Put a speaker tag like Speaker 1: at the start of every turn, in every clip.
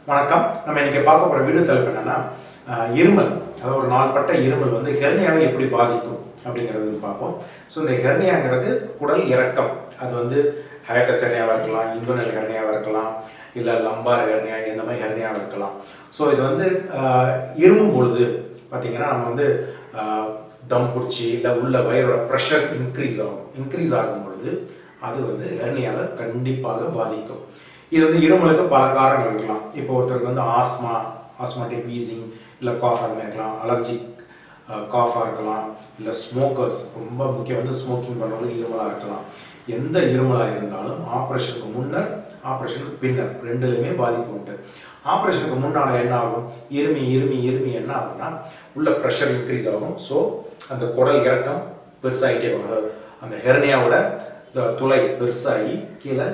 Speaker 1: வணக்கம். நம்ம இன்னைக்கு பார்க்க போகிற வீடியோ தலைப்பு என்னன்னா இருமல். அதாவது ஒரு நாள்பட்ட இருமல் வந்து ஹெர்னியாவை எப்படி பாதிக்கும் அப்படிங்கிறது பார்ப்போம். ஸோ இந்த ஹெர்னியாங்கிறது குடல் இறக்கம். அது வந்து ஹயட்டஸ் ஹெர்னியாவாக இருக்கலாம், இன்டர்னல் ஹெர்னியாவாக இருக்கலாம், இல்லை லம்பார் ஹெர்னியா, இந்த மாதிரி ஹெர்னியாவாக இருக்கலாம். ஸோ இது வந்து இருமும் பொழுது பார்த்திங்கன்னா நம்ம வந்து தம் பிடிச்சி இல்லை உள்ள வயிறோட ப்ரெஷர் இன்க்ரீஸ் ஆகும் பொழுது அது வந்து ஹெர்னியாவை கண்டிப்பாக பாதிக்கும். இது வந்து இருமலுக்கு பல காரணங்கள் இருக்கலாம். இப்போ ஒருத்தருக்கு வந்து ஆஸ்மாட்டிக் வீசிங் இல்லை காஃப் அந்த மாதிரி இருக்கலாம், அலர்ஜிக் காஃபாக இருக்கலாம், இல்லை ஸ்மோக்கர்ஸ், ரொம்ப முக்கியம் வந்து ஸ்மோக்கிங் பண்ணுறவங்களுக்கு இருமலாக இருக்கலாம். எந்த இருமலாக இருந்தாலும் ஆப்ரேஷனுக்கு முன்னர் ஆப்ரேஷனுக்கு பின்னர் ரெண்டுலேயுமே பாதிப்பு உண்டு. ஆப்ரேஷனுக்கு முன்னால் என்ன ஆகும், இருமி என்ன ஆகும்னா உள்ள ப்ரெஷர் இன்க்ரீஸ் ஆகும். ஸோ அந்த குடல் இறக்கம் பெருசாகிட்டே ஆகும். அதாவது அந்த ஹெர்னியாவோட துளை பெருசாகி கீழே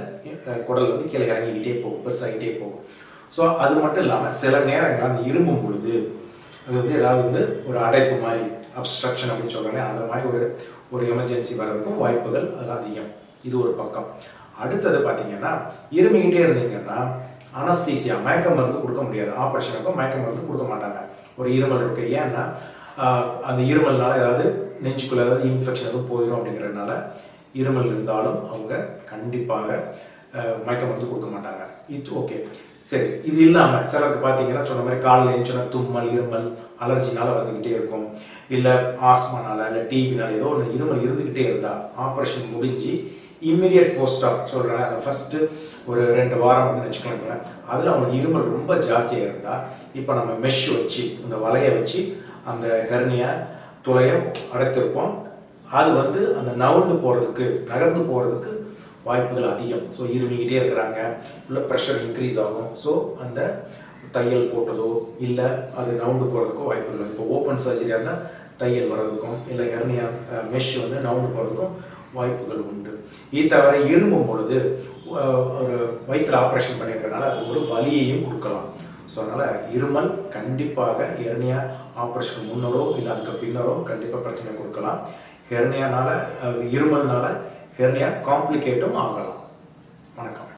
Speaker 1: குடல் வந்து கீழே இறங்கிக்கிட்டே போகும், பெருசாகிட்டே போகும். ஸோ அது மட்டும் இல்லாமல் சில நேரங்கள் அந்த இருமும் பொழுது அது வந்து ஏதாவது வந்து ஒரு அடைப்பு மாதிரி அப்ஸ்ட்ரக்ஷன் அப்படின்னு சொல்கிறாங்க, அந்த மாதிரி ஒரு எமர்ஜென்சி வர்றதுக்கும் வாய்ப்புகள் அதில் அதிகம். இது ஒரு பக்கம். அடுத்தது பார்த்தீங்கன்னா இருமிக்கிட்டே இருந்தீங்கன்னா அனஸ்தீசியா மயக்க மருந்து கொடுக்க முடியாது. ஆப்ரேஷனுக்கும் மயக்க மருந்து கொடுக்க மாட்டாங்க. ஒரு இருமல் இருக்குது, ஏன்னா அந்த இருமல்னால ஏதாவது நெஞ்சுக்குள்ளே ஏதாவது இன்ஃபெக்ஷன் எதுவும் போயிடும் அப்படிங்கிறதுனால இருமல் இருந்தாலும் அவங்க கண்டிப்பாக மயக்க மருந்து கொடுக்க மாட்டாங்க. இது ஓகே, சரி. இது இல்லாமல் சிலருக்கு பார்த்தீங்கன்னா சொன்ன மாதிரி காலையில் எழுந்துச்சுன்னா தும்மல், இருமல், அலர்ஜினால வந்துக்கிட்டே இருக்கும், இல்லை ஆஸ்மானால இல்லை டிவினால ஏதோ ஒன்று இருமல் இருந்துக்கிட்டே இருந்தால் ஆப்ரேஷன் முடிஞ்சு இம்மிடியட் போஸ்டாப் சொல்கிறாங்க, அந்த ஃபஸ்ட்டு ஒரு 2 வாரம் அப்படின்னு வச்சுக்கோங்களேன். அதில் அவங்களுக்கு இருமல் ரொம்ப ஜாஸ்தியாக இருந்தால் இப்போ நம்ம மெஷ் வச்சு அந்த வலையை வச்சு அந்த ஹெர்னியா துளையை அடைத்திருப்போம். அது வந்து அந்த நகர்ந்து போகிறதுக்கு வாய்ப்புகள் அதிகம். ஸோ இருமிக்கிட்டே இருக்கிறாங்க, உள்ள ப்ரெஷர் இன்க்ரீஸ் ஆகும். ஸோ அந்த தையல் போட்டதோ இல்லை அது நவுண்டு போகிறதுக்கோ வாய்ப்புகள். இப்போ ஓப்பன் சர்ஜரியாக இருந்தால் தையல் வர்றதுக்கும் இல்லை ஹெர்னியா மெஷ் வந்து நவுண்டு போகிறதுக்கும் வாய்ப்புகள் உண்டு. இது தவிர இருமும் பொழுது ஒரு வயிற்றில் ஆப்ரேஷன் பண்ணியிருக்கிறதுனால அது ஒரு வலியையும் கொடுக்கலாம். ஸோ அதனால் இருமல் கண்டிப்பாக ஹெர்னியா ஆப்ரேஷனுக்கு முன்னரோ இல்லை அதுக்கு பின்னரோ கண்டிப்பாக பிரச்சனை கொடுக்கலாம். ஹெர்னியானால இருமல்னால ஹெர்னியா காம்ப்ளிகேட்டும் ஆகலாம். வணக்கம்.